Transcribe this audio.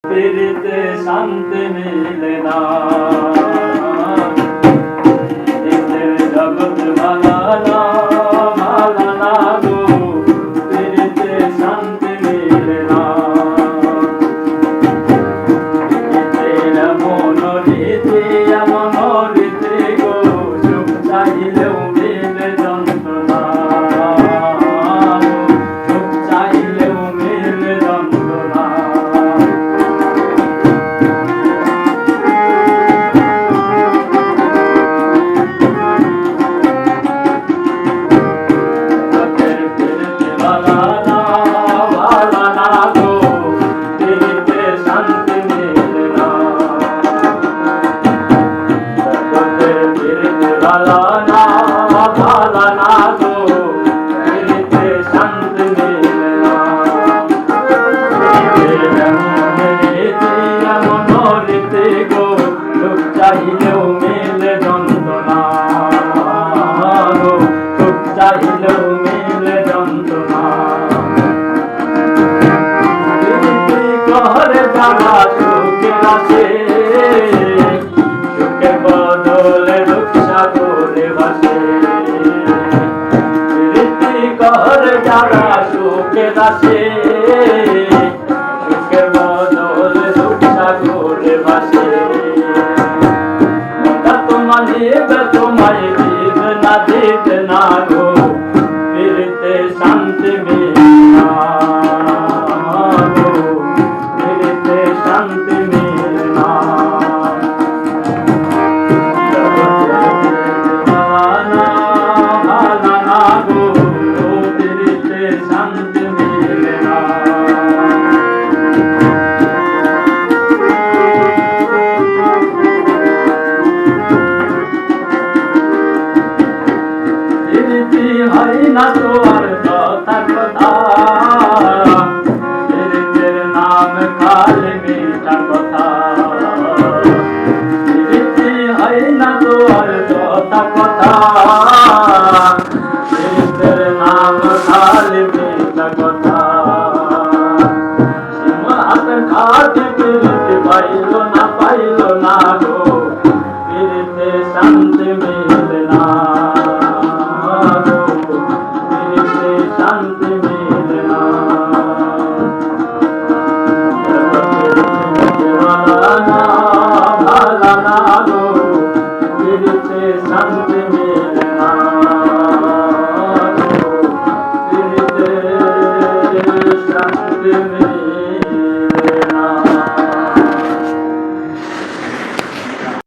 পিরিতে শান্তি মিলে না, জগৎ ভালা না ভালা না গো, পিরিতে শান্তি মিলে না। মনোরীতি মনোরীতি গো, সুখ চাইলেও মিলে যন্ত্রণা, সুখ চাইলেও মিলে যন্ত্রণা। চাইলেও মিলে যন্ত্রণা, সুখ চাইলেও মিলে যন্ত্রণা। ঘরে যারা সুখে আসে, সুখে বদলে দুঃখ সাগরে ভাসে। ঘরে যারা সুখে আসে, সুখে বদলে দুঃখ সাগরে ভাসে। তোমায় দিবে না দিতে না গো, পিরিতে শান্তি মিলে না গো, পিরিতে শান্তি মিলে না। ভালা না গো, পিরিতে শান্তি মিলে না। হয় না তো আর কথা কথা, পিরিতের নাম খালি মিঠা কথা। পিরিতি হয় না তো আর কথা কথা, পিরিতের নাম খালি মিঠা কথা। হাত খাতে পিরিতি পাইল